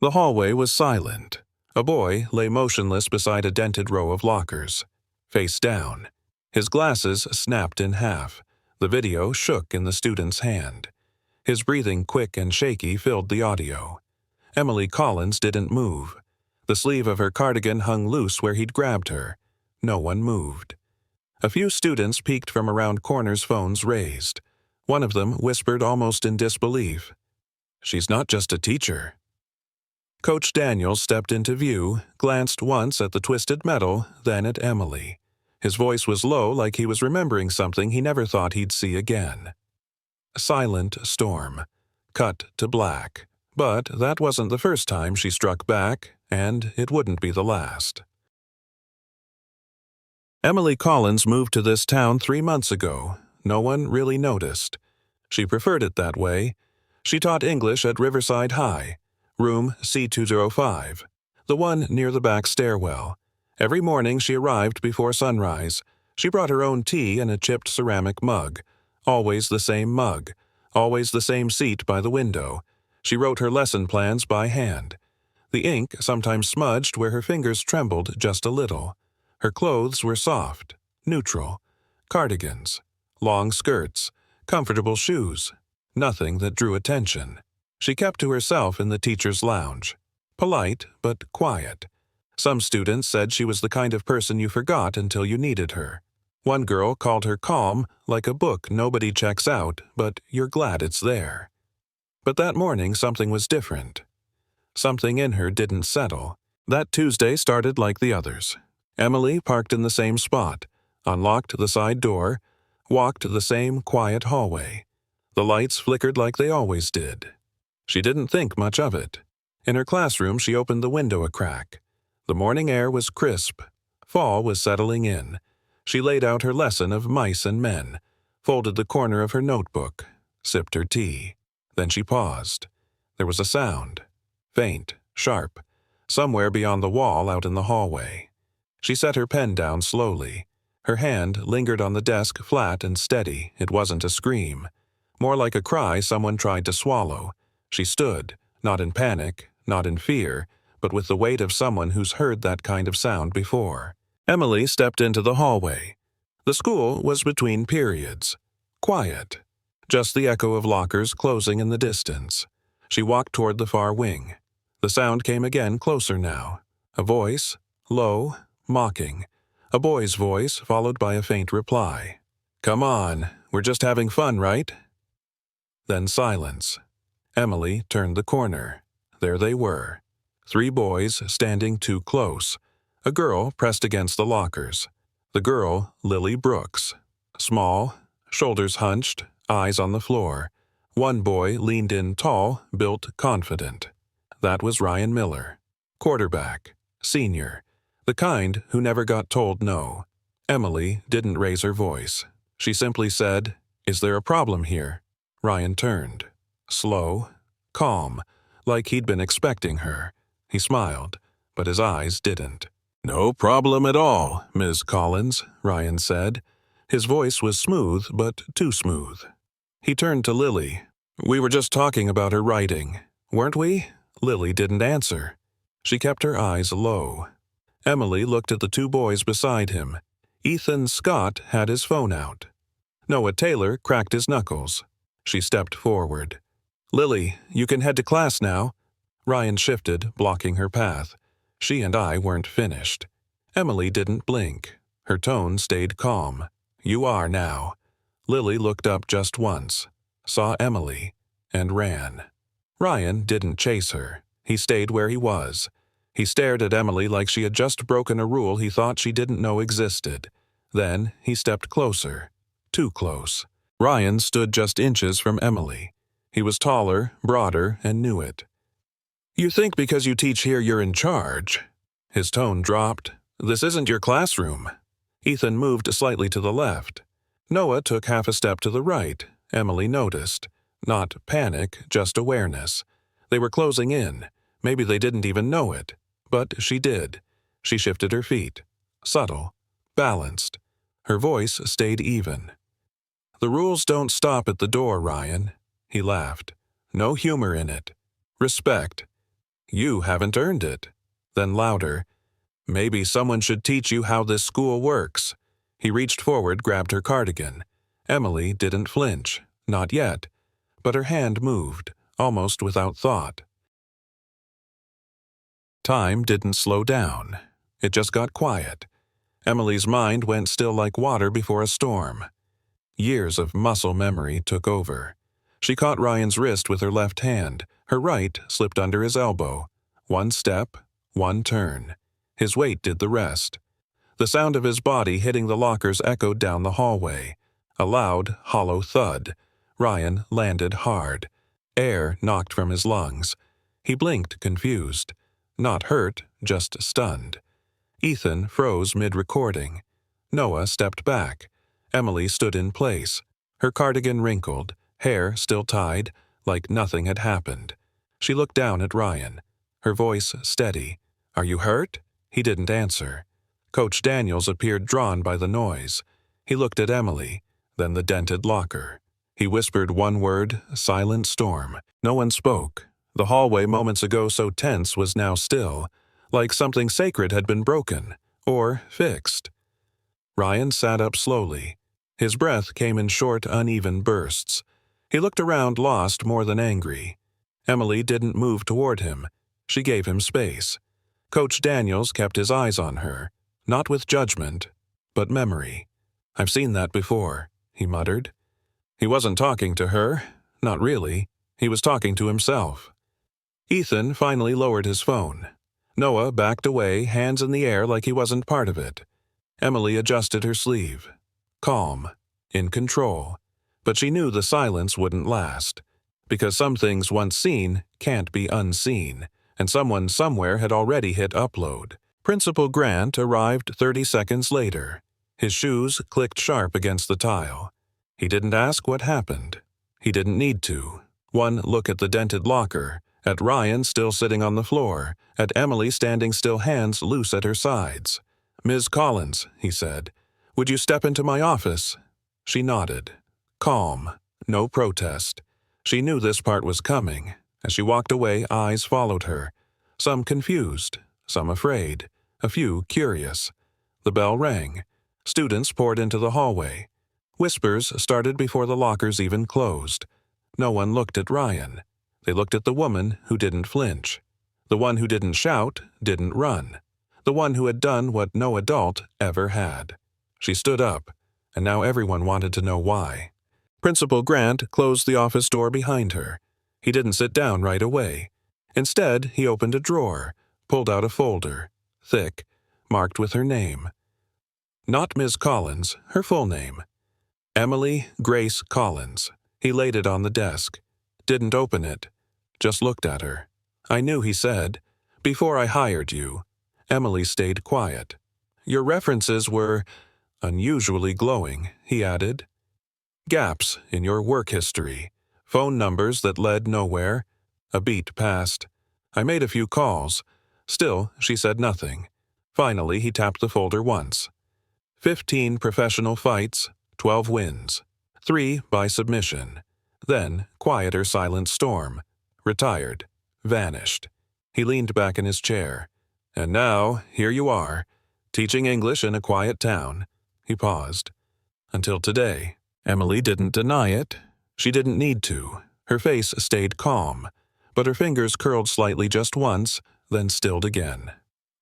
The hallway was silent. A boy lay motionless beside a dented row of lockers, face down. His glasses snapped in half. The video shook in the student's hand. His breathing, quick and shaky, filled the audio. Emily Collins didn't move. The sleeve of her cardigan hung loose where he'd grabbed her. No one moved. A few students peeked from around corners, phones raised. One of them whispered almost in disbelief, "She's not just a teacher." Coach Daniels stepped into view, glanced once at the twisted metal, then at Emily. His voice was low, like he was remembering something he never thought he'd see again. Silent storm. Cut to black. But that wasn't the first time she struck back, and it wouldn't be the last. Emily Collins moved to this town 3 months ago. No one really noticed. She preferred it that way. She taught English at Riverside High, room C205, the one near the back stairwell. Every morning she arrived before sunrise. She brought her own tea in a chipped ceramic mug. Always the same mug. Always the same seat by the window. She wrote her lesson plans by hand. The ink sometimes smudged where her fingers trembled just a little. Her clothes were soft, neutral. Cardigans, long skirts, comfortable shoes. Nothing that drew attention. She kept to herself in the teacher's lounge. Polite, but quiet. Some students said she was the kind of person you forgot until you needed her. One girl called her calm, like a book nobody checks out, but you're glad it's there. But that morning something was different. Something in her didn't settle. That Tuesday started like the others. Emily parked in the same spot, unlocked the side door, walked the same quiet hallway. The lights flickered like they always did. She didn't think much of it. In her classroom, she opened the window a crack. The morning air was crisp. Fall was settling in. She laid out her lesson of mice and men, folded the corner of her notebook, sipped her tea. Then she paused. There was a sound. Faint, sharp, somewhere beyond the wall out in the hallway. She set her pen down slowly. Her hand lingered on the desk, flat and steady. It wasn't a scream. More like a cry someone tried to swallow. She stood, not in panic, not in fear, but with the weight of someone who's heard that kind of sound before. Emily stepped into the hallway. The school was between periods. Quiet. Just the echo of lockers closing in the distance. She walked toward the far wing. The sound came again, closer now. A voice, low, mocking. A boy's voice followed by a faint reply. "Come on, we're just having fun, right?" Then silence. Emily turned the corner. There they were. 3 boys standing too close. A girl pressed against the lockers. The girl, Lily Brooks. Small, shoulders hunched, eyes on the floor. One boy leaned in tall, built confident. That was Ryan Miller. Quarterback. Senior. The kind who never got told no. Emily didn't raise her voice. She simply said, "Is there a problem here?" Ryan turned. Slow, calm, like he'd been expecting her. He smiled, but his eyes didn't. "No problem at all, Ms. Collins," Ryan said. His voice was smooth, but too smooth. He turned to Lily. "We were just talking about her writing, weren't we?" Lily didn't answer. She kept her eyes low. Emily looked at the 2 boys beside him. Ethan Scott had his phone out. Noah Taylor cracked his knuckles. She stepped forward. "Lily, you can head to class now." Ryan shifted, blocking her path. She and I weren't finished. Emily didn't blink. Her tone stayed calm. "You are now." Lily looked up just once, saw Emily, and ran. Ryan didn't chase her. He stayed where he was. He stared at Emily like she had just broken a rule he thought she didn't know existed. Then he stepped closer. Too close. Ryan stood just inches from Emily. He was taller, broader, and knew it. "You think because you teach here you're in charge." His tone dropped. "This isn't your classroom." Ethan moved slightly to the left. Noah took half a step to the right. Emily noticed. Not panic, just awareness. They were closing in. Maybe they didn't even know it. But she did. She shifted her feet. Subtle. Balanced. Her voice stayed even. "The rules don't stop at the door, Ryan." He laughed. "No humor in it. Respect." You haven't earned it. Then louder, maybe someone should teach you how this school works. He reached forward, grabbed her cardigan. Emily didn't flinch, not yet, but her hand moved, almost without thought. Time didn't slow down. It just got quiet. Emily's mind went still like water before a storm. Years of muscle memory took over. She caught Ryan's wrist with her left hand. Her right slipped under his elbow. One step, one turn. His weight did the rest. The sound of his body hitting the lockers echoed down the hallway. A loud, hollow thud. Ryan landed hard. Air knocked from his lungs. He blinked, confused. Not hurt, just stunned. Ethan froze mid-recording. Noah stepped back. Emily stood in place. Her cardigan wrinkled, hair still tied, like nothing had happened. She looked down at Ryan. Her voice steady. "Are you hurt?" He didn't answer. Coach Daniels appeared, drawn by the noise. He looked at Emily, then the dented locker. He whispered one word, silent storm. No one spoke. The hallway moments ago so tense was now still, like something sacred had been broken, or fixed. Ryan sat up slowly. His breath came in short, uneven bursts. He looked around, lost more than angry. Emily didn't move toward him. She gave him space. Coach Daniels kept his eyes on her, not with judgment, but memory. "I've seen that before," he muttered. He wasn't talking to her, not really. He was talking to himself. Ethan finally lowered his phone. Noah backed away, hands in the air like he wasn't part of it. Emily adjusted her sleeve. Calm, in control. But she knew the silence wouldn't last. Because some things once seen can't be unseen, and someone somewhere had already hit upload. Principal Grant arrived 30 seconds later. His shoes clicked sharp against the tile. He didn't ask what happened. He didn't need to. One look at the dented locker, at Ryan still sitting on the floor, at Emily standing still, hands loose at her sides. "Ms. Collins," he said, "would you step into my office?" She nodded. Calm, no protest. She knew this part was coming. As she walked away, eyes followed her. Some confused, some afraid, a few curious. The bell rang. Students poured into the hallway. Whispers started before the lockers even closed. No one looked at Ryan. They looked at the woman who didn't flinch. The one who didn't shout, didn't run. The one who had done what no adult ever had. She stood up, and now everyone wanted to know why. Principal Grant closed the office door behind her. He didn't sit down right away. Instead, he opened a drawer, pulled out a folder, thick, marked with her name. Not Ms. Collins, her full name. Emily Grace Collins. He laid it on the desk. Didn't open it. Just looked at her. "I knew," he said. "Before I hired you." Emily stayed quiet. "Your references were unusually glowing," he added. "Gaps in your work history. Phone numbers that led nowhere." A beat passed. "I made a few calls." Still, she said nothing. Finally, he tapped the folder once. 15 professional fights, 12 wins. 3 by submission. Then, quieter silent storm. Retired. Vanished. He leaned back in his chair. "And now, here you are, teaching English in a quiet town." He paused. "Until today." Emily didn't deny it. She didn't need to. Her face stayed calm, but her fingers curled slightly just once, then stilled again.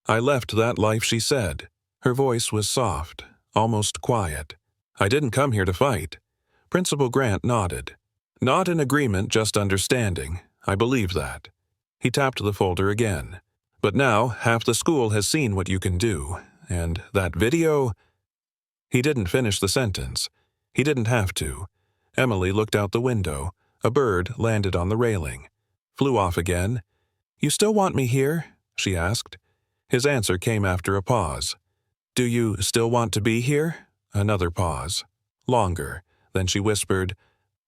"I left that life," she said. Her voice was soft, almost quiet. "I didn't come here to fight." Principal Grant nodded. "Not in agreement, just understanding. I believe that." He tapped the folder again. "But now, half the school has seen what you can do, and that video—" He didn't finish the sentence. He didn't have to. Emily looked out the window. A bird landed on the railing. Flew off again. "You still want me here?" she asked. His answer came after a pause. "Do you still want to be here?" Another pause. Longer. Then she whispered,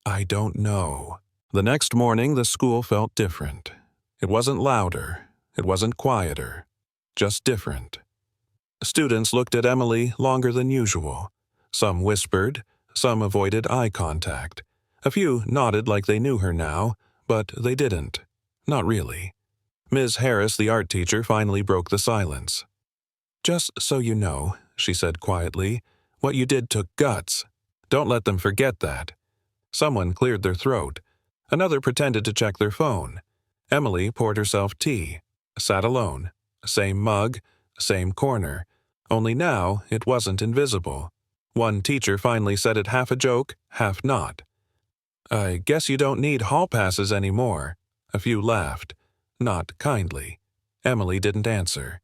"I don't know." The next morning, the school felt different. It wasn't louder. It wasn't quieter. Just different. Students looked at Emily longer than usual. Some whispered. Some avoided eye contact. A few nodded like they knew her now, but they didn't. Not really. Ms. Harris, the art teacher, finally broke the silence. "Just so you know," she said quietly, "what you did took guts. Don't let them forget that." Someone cleared their throat. Another pretended to check their phone. Emily poured herself tea, sat alone, same mug, same corner, only now it wasn't invisible. One teacher finally said it half a joke, half not. "I guess you don't need hall passes anymore." A few laughed, not kindly. Emily didn't answer.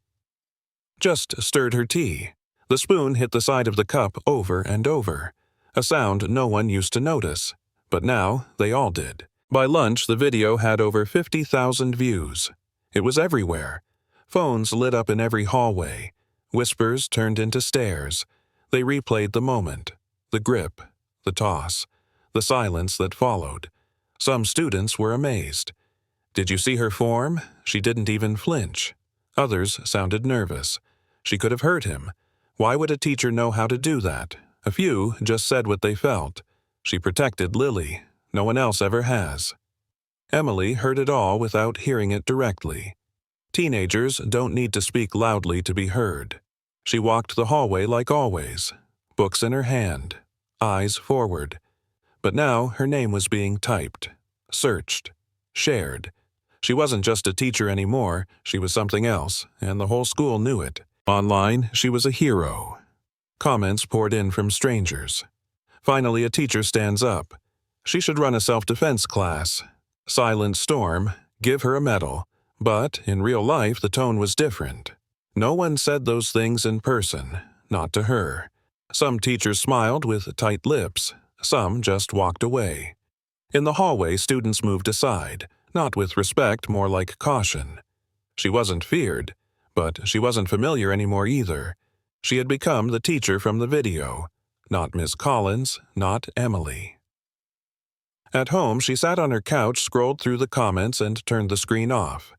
Just stirred her tea. The spoon hit the side of the cup over and over, a sound no one used to notice, but now they all did. By lunch, the video had over 50,000 views. It was everywhere. Phones lit up in every hallway. Whispers turned into stares. They replayed the moment, the grip, the toss, the silence that followed. Some students were amazed. "Did you see her form? She didn't even flinch." Others sounded nervous. She could have hurt him. Why would a teacher know how to do that? A few just said what they felt. She protected Lily. No one else ever has. Emily heard it all without hearing it directly. Teenagers don't need to speak loudly to be heard. She walked the hallway like always, books in her hand, eyes forward. But now her name was being typed, searched, shared. She wasn't just a teacher anymore, she was something else, and the whole school knew it. Online, she was a hero. Comments poured in from strangers. Finally, a teacher stands up. She should run a self-defense class. Silent storm, give her a medal. But in real life, the tone was different. No one said those things in person, not to her. Some teachers smiled with tight lips. Some just walked away. In the hallway, students moved aside, not with respect, more like caution. She wasn't feared, but she wasn't familiar anymore either. She had become the teacher from the video, not Miss Collins, not Emily. At home, she sat on her couch, scrolled through the comments, and turned the screen off.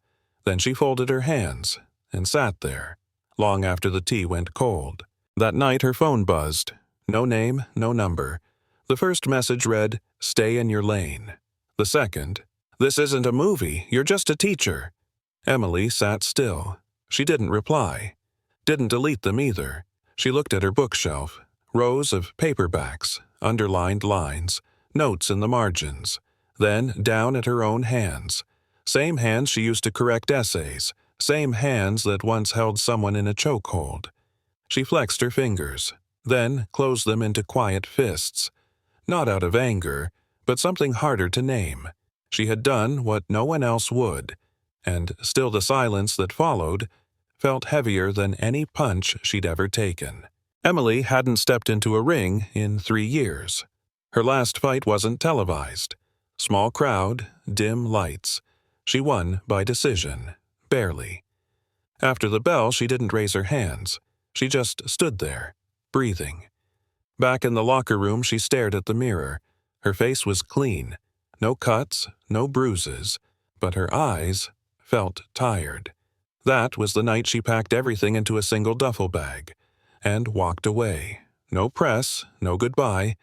Then she folded her hands and sat there, long after the tea went cold. That night her phone buzzed. No name, no number. The first message read, "Stay in your lane." The second, "This isn't a movie, you're just a teacher." Emily sat still. She didn't reply. Didn't delete them either. She looked at her bookshelf. Rows of paperbacks, underlined lines, notes in the margins. Then down at her own hands. Same hands she used to correct essays. Same hands that once held someone in a chokehold. She flexed her fingers, then closed them into quiet fists. Not out of anger, but something harder to name. She had done what no one else would, and still the silence that followed felt heavier than any punch she'd ever taken. Emily hadn't stepped into a ring in 3 years. Her last fight wasn't televised. Small crowd, dim lights. She won by decision, barely. After the bell, she didn't raise her hands. She just stood there, breathing. Back in the locker room, she stared at the mirror. Her face was clean. No cuts, no bruises, but her eyes felt tired. That was the night she packed everything into a single duffel bag and walked away. No press, no goodbye.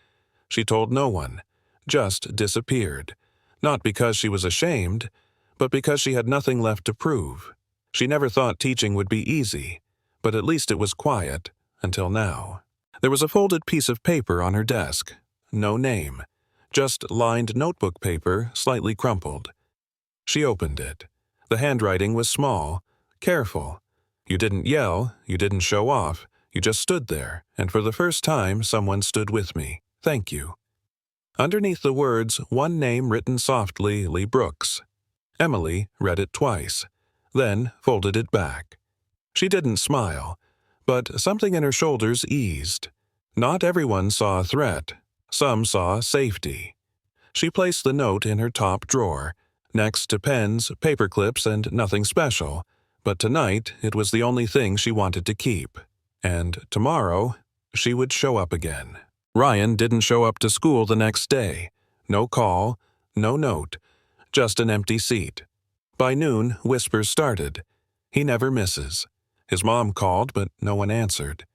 She told no one, just disappeared. Not because she was ashamed, but because she had nothing left to prove. She never thought teaching would be easy, but at least it was quiet, until now. There was a folded piece of paper on her desk. No name. Just lined notebook paper, slightly crumpled. She opened it. The handwriting was small, careful. You didn't yell, you didn't show off, you just stood there, and for the first time someone stood with me. Thank you. Underneath the words, one name written softly, Lee Brooks. Emily read it twice, then folded it back. She didn't smile, but something in her shoulders eased. Not everyone saw a threat. Some saw safety. She placed the note in her top drawer, next to pens, paper clips, and nothing special, but tonight it was the only thing she wanted to keep. And tomorrow, she would show up again. Ryan didn't show up to school the next day. No call, no note, just an empty seat. By noon, whispers started. He never misses. His mom called, but no one answered.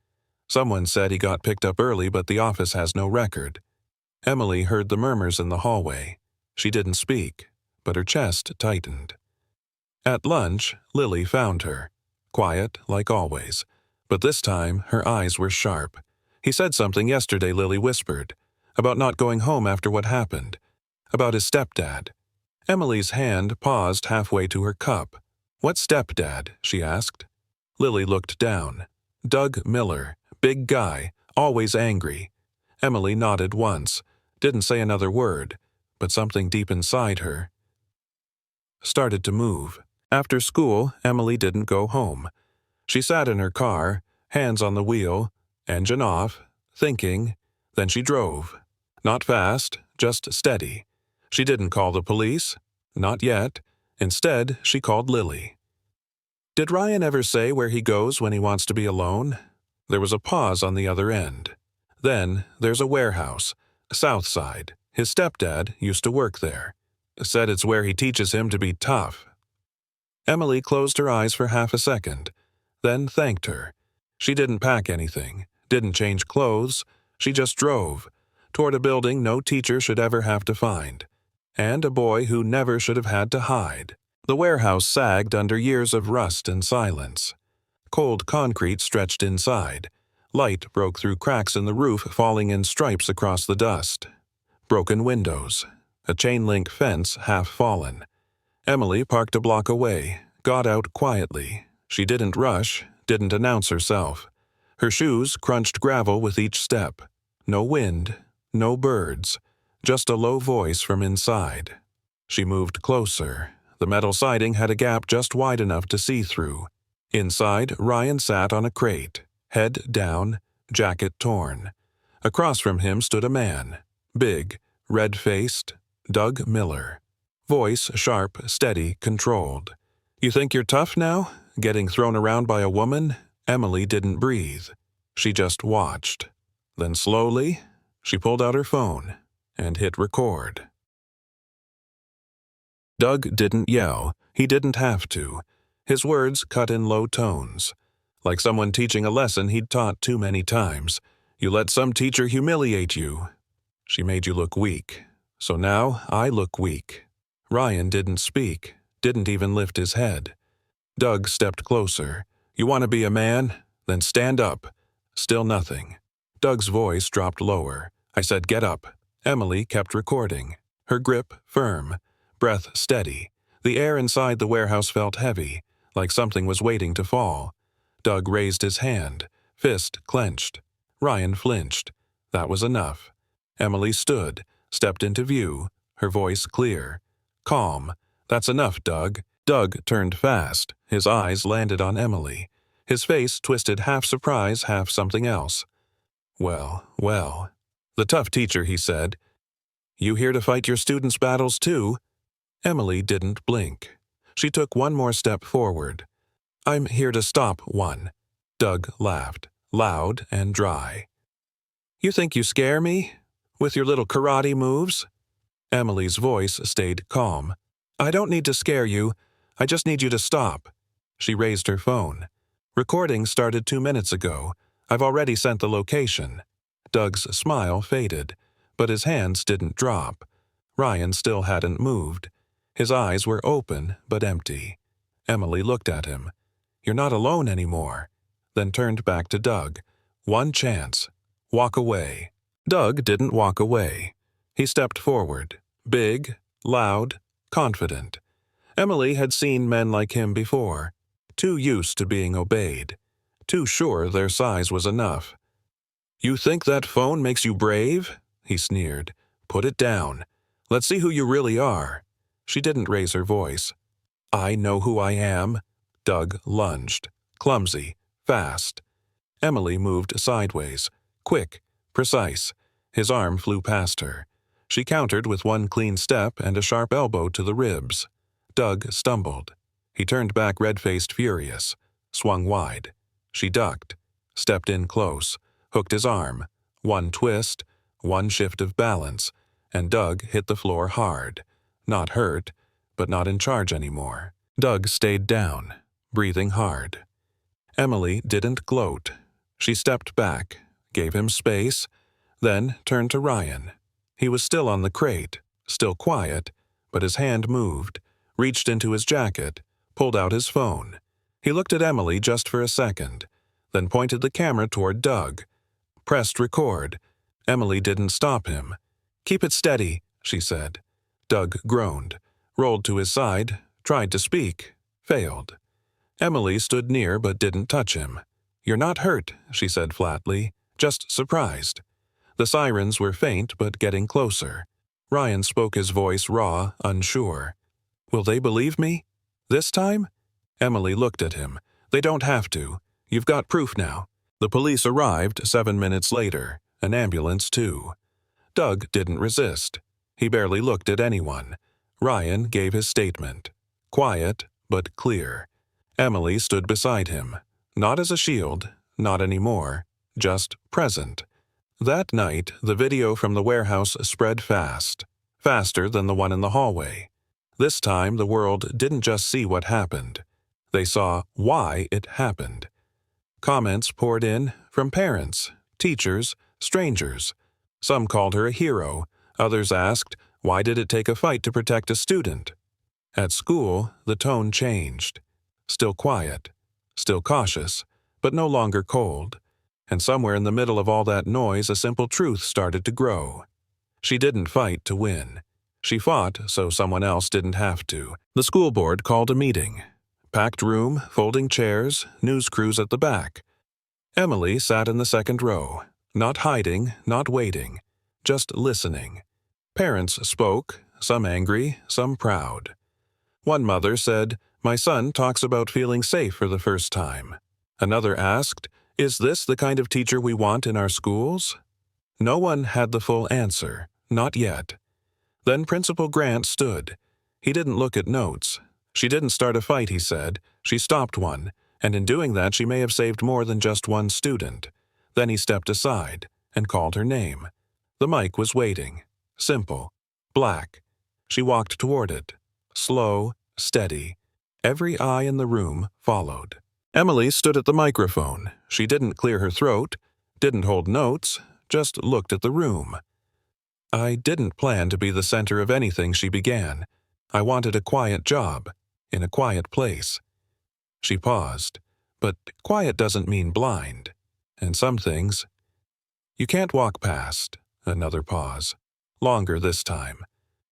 Someone said he got picked up early, but the office has no record. Emily heard the murmurs in the hallway. She didn't speak, but her chest tightened. At lunch, Lily found her. Quiet, like always. But this time, her eyes were sharp. He said something yesterday, Lily whispered. About not going home after what happened. About his stepdad. Emily's hand paused halfway to her cup. What stepdad? She asked. Lily looked down. Doug Miller, big guy, always angry. Emily nodded once, didn't say another word, but something deep inside her started to move. After school, Emily didn't go home. She sat in her car, hands on the wheel, engine off, thinking, then she drove. Not fast, just steady. She didn't call the police. Not yet. Instead, she called Lily. Did Ryan ever say where he goes when he wants to be alone? There was a pause on the other end. Then, there's a warehouse, South Side. His stepdad used to work there. Said it's where he teaches him to be tough. Emily closed her eyes for half a second, then thanked her. She didn't pack anything, didn't change clothes. She just drove, toward a building no teacher should ever have to find, and a boy who never should have had to hide. The warehouse sagged under years of rust and silence. Cold concrete stretched inside. Light broke through cracks in the roof, falling in stripes across the dust. Broken windows. A chain-link fence half fallen. Emily parked a block away, got out quietly. She didn't rush, didn't announce herself. Her shoes crunched gravel with each step. No wind, no birds, just a low voice from inside. She moved closer. The metal siding had a gap just wide enough to see through. Inside, Ryan sat on a crate, head down, jacket torn. Across from him stood a man, big, red-faced, Doug Miller. Voice sharp, steady, controlled. You think you're tough now? Getting thrown around by a woman? Emily didn't breathe. She just watched. Then slowly, she pulled out her phone and hit record. Doug didn't yell. He didn't have to. His words cut in low tones, like someone teaching a lesson he'd taught too many times. You let some teacher humiliate you. She made you look weak. So now I look weak. Ryan didn't speak, didn't even lift his head. Doug stepped closer. You want to be a man? Then stand up. Still nothing. Doug's voice dropped lower. I said, get up. Emily kept recording. Her grip firm, breath steady. The air inside the warehouse felt heavy, like something was waiting to fall. Doug raised his hand, fist clenched. Ryan flinched. That was enough. Emily stood, stepped into view, her voice clear. Calm. That's enough, Doug. Doug turned fast. His eyes landed on Emily. His face twisted half surprise, half something else. Well, well. The tough teacher, he said. You here to fight your students' battles too? Emily didn't blink. She took one more step forward. I'm here to stop one. Doug laughed, loud and dry. You think you scare me? With your little karate moves? Emily's voice stayed calm. I don't need to scare you. I just need you to stop. She raised her phone. Recording started 2 minutes ago. I've already sent the location. Doug's smile faded, but his hands didn't drop. Ryan still hadn't moved. His eyes were open but empty. Emily looked at him. You're not alone anymore. Then turned back to Doug. One chance. Walk away. Doug didn't walk away. He stepped forward. Big, loud, confident. Emily had seen men like him before. Too used to being obeyed. Too sure their size was enough. You think that phone makes you brave? He sneered. Put it down. Let's see who you really are. She didn't raise her voice. I know who I am. Doug lunged. Clumsy. Fast. Emily moved sideways. Quick. Precise. His arm flew past her. She countered with one clean step and a sharp elbow to the ribs. Doug stumbled. He turned back red-faced furious. Swung wide. She ducked. Stepped in close. Hooked his arm. One twist. One shift of balance. And Doug hit the floor hard. Not hurt, but not in charge anymore. Doug stayed down, breathing hard. Emily didn't gloat. She stepped back, gave him space, then turned to Ryan. He was still on the crate, still quiet, but his hand moved, reached into his jacket, pulled out his phone. He looked at Emily just for a second, then pointed the camera toward Doug. Pressed record. Emily didn't stop him. "Keep it steady," she said. Doug groaned, rolled to his side, tried to speak, failed. Emily stood near but didn't touch him. "You're not hurt," she said flatly, "just surprised." The sirens were faint but getting closer. Ryan spoke, his voice raw, unsure. "Will they believe me? This time?" Emily looked at him. "They don't have to. You've got proof now." The police arrived 7 minutes later, an ambulance too. Doug didn't resist. He barely looked at anyone. Ryan gave his statement. Quiet, but clear. Emily stood beside him. Not as a shield, not anymore, just present. That night, the video from the warehouse spread fast, faster than the one in the hallway. This time, the world didn't just see what happened. They saw why it happened. Comments poured in from parents, teachers, strangers. Some called her a hero. Others asked, why did it take a fight to protect a student? At school, the tone changed. Still quiet, still cautious, but no longer cold. And somewhere in the middle of all that noise, a simple truth started to grow. She didn't fight to win. She fought so someone else didn't have to. The school board called a meeting. Packed room, folding chairs, news crews at the back. Emily sat in the second row, not hiding, not waiting, just listening. Parents spoke, some angry, some proud. One mother said, "My son talks about feeling safe for the first time." Another asked, "Is this the kind of teacher we want in our schools?" No one had the full answer, not yet. Then Principal Grant stood. He didn't look at notes. She didn't start a fight, he said. She stopped one, and in doing that she may have saved more than just one student. Then he stepped aside and called her name. The mic was waiting. Simple. Black. She walked toward it. Slow, steady. Every eye in the room followed. Emily stood at the microphone. She didn't clear her throat, didn't hold notes, just looked at the room. "I didn't plan to be the center of anything," she began. "I wanted a quiet job, in a quiet place." She paused. But quiet doesn't mean blind. And some things you can't walk past. Another pause. Longer this time.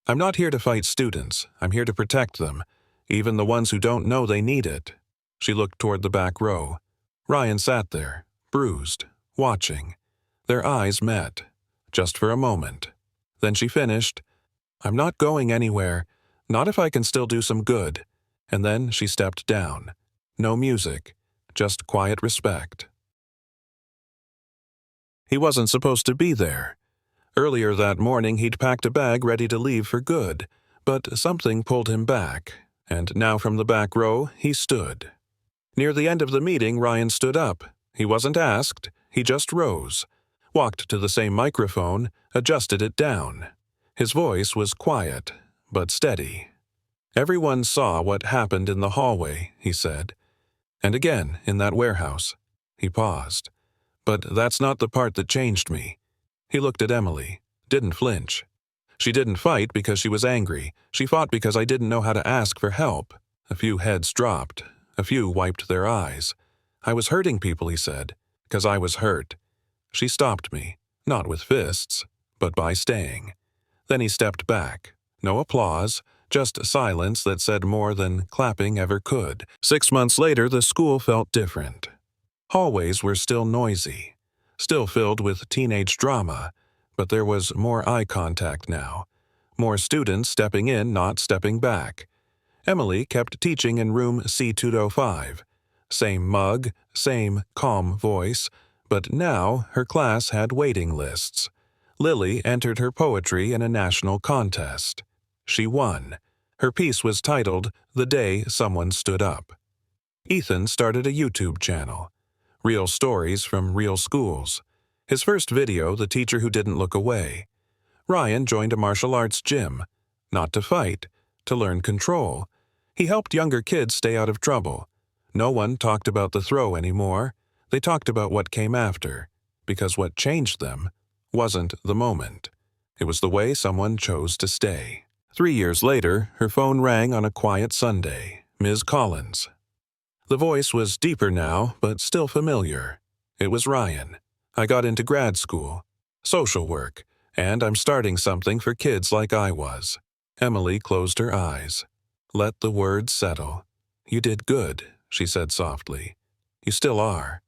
"I'm not here to fight students. I'm here to protect them, even the ones who don't know they need it." She looked toward the back row. Ryan sat there, bruised, watching. Their eyes met, just for a moment. Then she finished, "I'm not going anywhere, not if I can still do some good." And then she stepped down. No music, just quiet respect. He wasn't supposed to be there. Earlier that morning he'd packed a bag ready to leave for good, but something pulled him back, and now from the back row he stood. Near the end of the meeting, Ryan stood up. He wasn't asked, he just rose, walked to the same microphone, adjusted it down. His voice was quiet, but steady. "Everyone saw what happened in the hallway," he said. "And again, in that warehouse." He paused. "But that's not the part that changed me." He looked at Emily, didn't flinch. "She didn't fight because she was angry. She fought because I didn't know how to ask for help." A few heads dropped. A few wiped their eyes. "I was hurting people," he said, "because I was hurt." She stopped me, not with fists, but by staying. Then he stepped back. No applause, just silence that said more than clapping ever could. 6 months later, the school felt different. Hallways were still noisy, still filled with teenage drama, but there was more eye contact now. More students stepping in, not stepping back. Emily kept teaching in room C205. Same mug, same calm voice, but now her class had waiting lists. Lily entered her poetry in a national contest. She won. Her piece was titled "The Day Someone Stood Up." Ethan started a YouTube channel. Real stories from real schools. His first video, "The Teacher Who Didn't Look Away." Ryan joined a martial arts gym. Not to fight, to learn control. He helped younger kids stay out of trouble. No one talked about the throw anymore. They talked about what came after, because what changed them wasn't the moment. It was the way someone chose to stay. 3 years later, her phone rang on a quiet Sunday. Ms. Collins. The voice was deeper now, but still familiar. It was Ryan. I got into grad school, social work, and I'm starting something for kids like I was. Emily closed her eyes. Let the words settle. You did good, she said softly. You still are.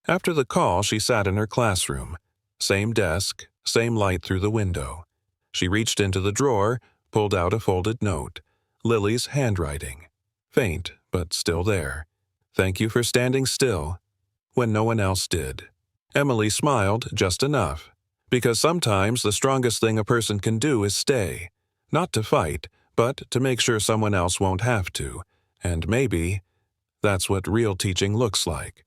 After the call, she sat in her classroom. Same desk, same light through the window. She reached into the drawer, pulled out a folded note. Lily's handwriting. Faint, but still there. Thank you for standing still when no one else did. Emily smiled just enough, because sometimes the strongest thing a person can do is stay. Not to fight, but to make sure someone else won't have to. And maybe that's what real teaching looks like.